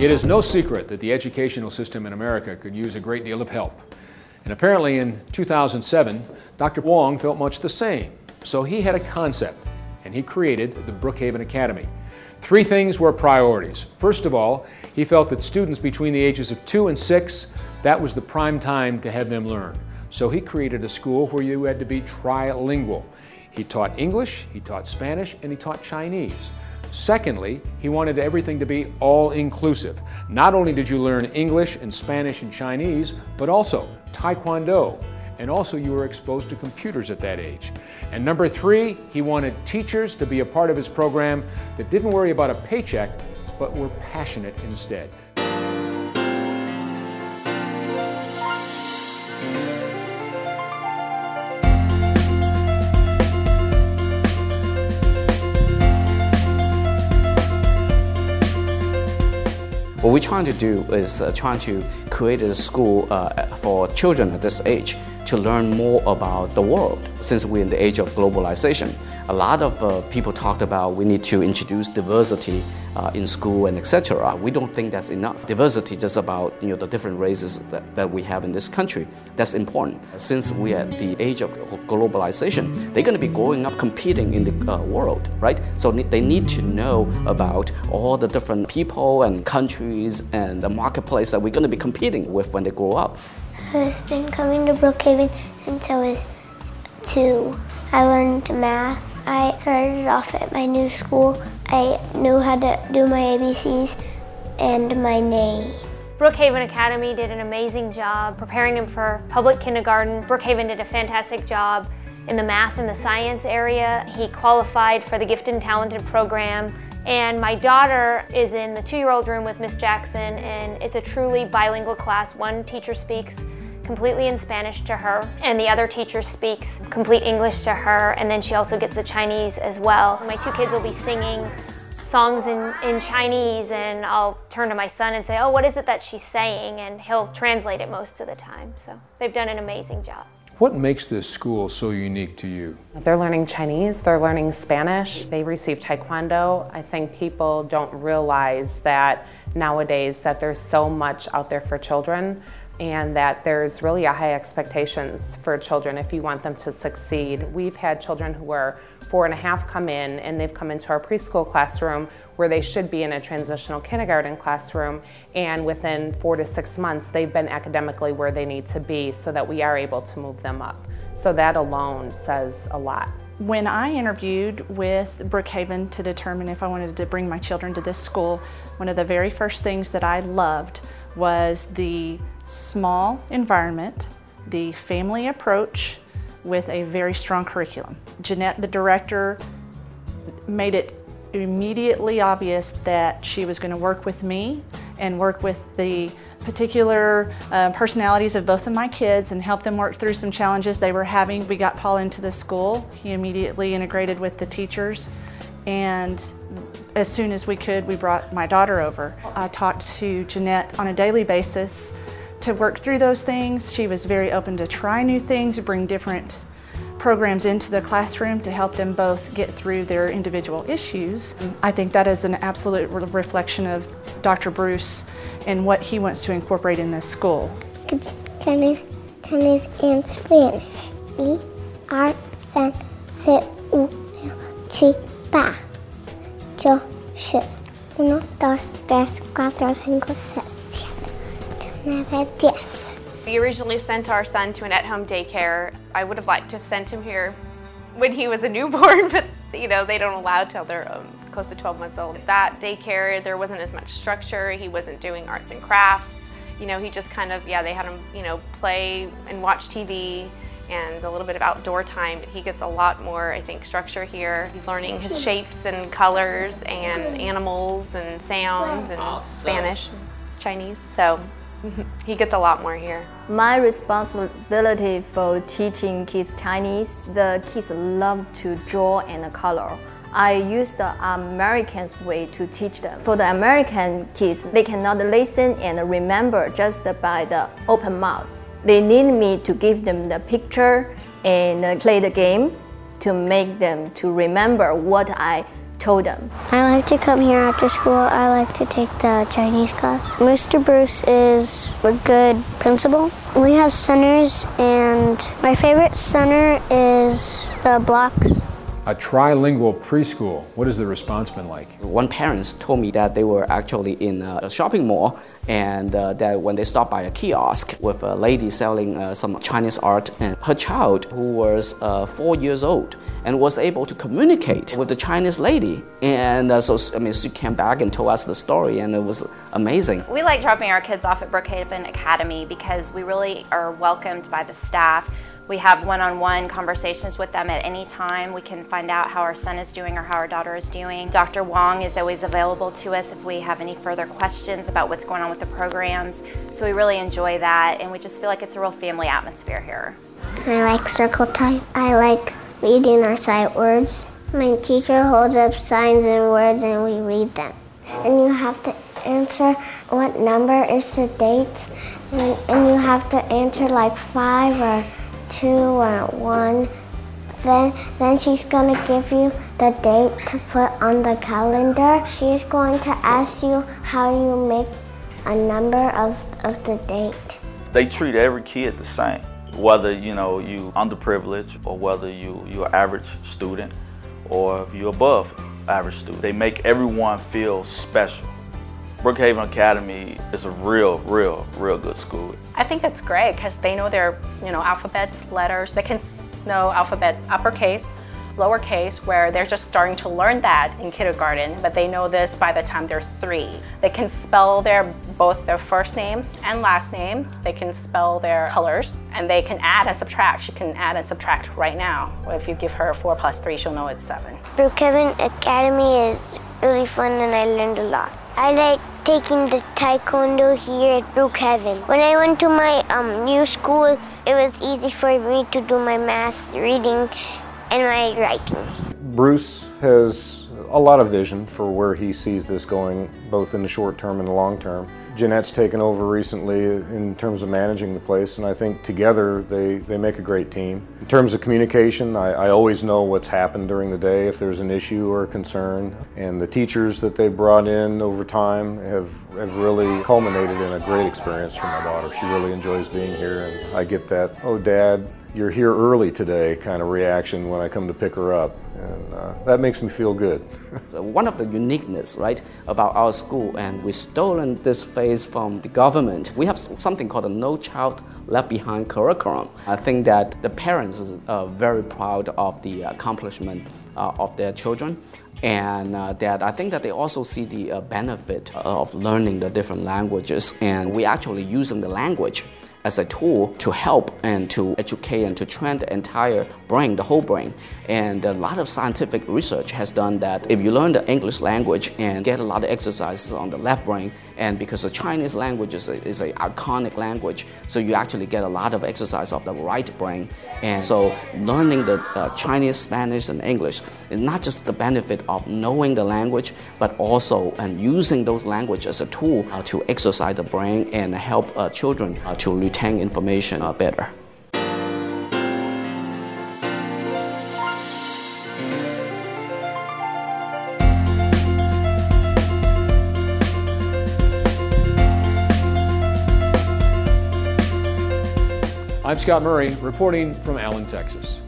It is no secret that the educational system in America could use a great deal of help. And apparently in 2007, Dr. Wong felt much the same. So he had a concept, and he created the Brookhaven Academy. 3 things were priorities. First of all, he felt that students between the ages of 2 and 6, that was the prime time to have them learn. So he created a school where you had to be trilingual. He taught English, he taught Spanish, and he taught Chinese. Secondly, he wanted everything to be all-inclusive. Not only did you learn English and Spanish and Chinese, but also Taekwondo, and also you were exposed to computers at that age. And number 3, he wanted teachers to be a part of his program that didn't worry about a paycheck, but were passionate instead. What we're trying to do is trying to create a school for children at this age to learn more about the world. Since we're in the age of globalization, a lot of people talked about we need to introduce diversity in school and etc. We don't think that's enough. Diversity just about the different races that we have in this country. That's important. Since we're at the age of globalization, they're going to be growing up competing in the world, right? So they need to know about all the different people and countries and the marketplace that we're going to be competing with when they grow up. I've been coming to Brookhaven since I was 2. I learned math. I started off at my new school. I knew how to do my ABCs and my name. Brookhaven Academy did an amazing job preparing him for public kindergarten. Brookhaven did a fantastic job in the math and the science area. He qualified for the Gifted and Talented program. And my daughter is in the 2-year-old room with Miss Jackson, and it's a truly bilingual class. One teacher speaks completely in Spanish to her, and the other teacher speaks complete English to her, and then she also gets the Chinese as well. My 2 kids will be singing songs in Chinese, and I'll turn to my son and say, oh, what is it that she's saying? And he'll translate it most of the time. So they've done an amazing job. What makes this school so unique to you? They're learning Chinese, they're learning Spanish, they receive Taekwondo. I think people don't realize that nowadays that there's so much out there for children, and that there's really a high expectations for children if you want them to succeed. We've had children who are 4.5 come in, and they've come into our preschool classroom where they should be in a transitional kindergarten classroom, and within 4 to 6 months they've been academically where they need to be so that we are able to move them up. So that alone says a lot. When I interviewed with Brookhaven to determine if I wanted to bring my children to this school, one of the very first things that I loved was the small environment, the family approach with a very strong curriculum. Jeanette, the director, made it immediately obvious that she was going to work with me and work with the particular personalities of both of my kids and help them work through some challenges they were having. We got Paul into the school. He immediately integrated with the teachers, and as soon as we could, we brought my daughter over. I talked to Jeanette on a daily basis to work through those things. She was very open to try new things, bring different programs into the classroom to help them both get through their individual issues. I think that is an absolute reflection of Dr. Bruce and what he wants to incorporate in this school. It's Chinese and Spanish. Y, R, San, C, U, Chi, Pa, Yo, Shi. 1, 2, 3, 4, 5, 6, 7, 8, 9, 10. We originally sent our son to an at-home daycare. I would have liked to have sent him here when he was a newborn, but they don't allow till they're close to 12 months old. At that daycare, there wasn't as much structure. He wasn't doing arts and crafts. He just kind of, they had him, play and watch TV and a little bit of outdoor time. He gets a lot more, I think, structure here. He's learning his shapes and colors and animals and sounds and Spanish, Chinese, so he gets a lot more here. My responsibility for teaching kids Chinese, the kids love to draw and color. I use the American's way to teach them. For the American kids, they cannot listen and remember just by the open mouth. They need me to give them the picture and play the game to make them to remember what I told them. I like to come here after school. I like to take the Chinese class. Mr. Bruce is a good principal. We have centers, and my favorite center is the blocks. A trilingual preschool. What has the response been like? One parent told me that they were actually in a shopping mall, and that when they stopped by a kiosk with a lady selling some Chinese art, and her child, who was 4 years old, and was able to communicate with the Chinese lady. And so she came back and told us the story, and it was amazing. We like dropping our kids off at Brookhaven Academy because we really are welcomed by the staff. We have one-on-one conversations with them at any time. We can find out how our son is doing or how our daughter is doing. Dr. Wong is always available to us if we have any further questions about what's going on with the programs. So we really enjoy that, and we just feel like it's a real family atmosphere here. I like circle type. I like reading our sight words. My teacher holds up signs and words and we read them. And you have to answer what number is the date, and you have to answer like 5 or 2 or 1. Then she's going to give you the date to put on the calendar. She's going to ask you how you make a number of the date. They treat every kid the same, whether you underprivileged or whether you're an average student or if you're above average student. They make everyone feel special. Brookhaven Academy is a real good school. I think that's great because they know their alphabets, letters. They can know alphabet uppercase, lowercase, where they're just starting to learn that in kindergarten, but they know this by the time they're 3. They can spell both their first name and last name. They can spell their colors, and they can add and subtract. She can add and subtract right now. If you give her 4 + 3, she'll know it's 7. Brookhaven Academy is really fun and I learned a lot. I like taking the taekwondo here at Brookhaven. When I went to my new school, it was easy for me to do my math, reading, and my writing. Bruce has a lot of vision for where he sees this going, both in the short term and the long term. Jeanette's taken over recently in terms of managing the place, and I think together they make a great team. In terms of communication, I always know what's happened during the day if there's an issue or a concern, and the teachers that they've brought in over time have really culminated in a great experience for my daughter. She really enjoys being here, and I get that, "Oh, Dad, you're here early today" kind of reaction when I come to pick her up, and that makes me feel good. So one of the uniqueness, right, about our school, and we've stolen this phase from the government. We have something called a No Child Left Behind curriculum. I think that the parents are very proud of the accomplishment of their children, and that I think that they also see the benefit of learning the different languages, and we actually using the language as a tool to help and to educate and to train the entire brain, the whole brain. And a lot of scientific research has done that if you learn the English language and get a lot of exercises on the left brain, and because the Chinese language is an iconic language, so you actually get a lot of exercise of the right brain. And so learning the Chinese, Spanish, and English is not just the benefit of knowing the language, but also using those languages as a tool to exercise the brain and help children to retain information better. I'm Scott Murray, reporting from Allen, Texas.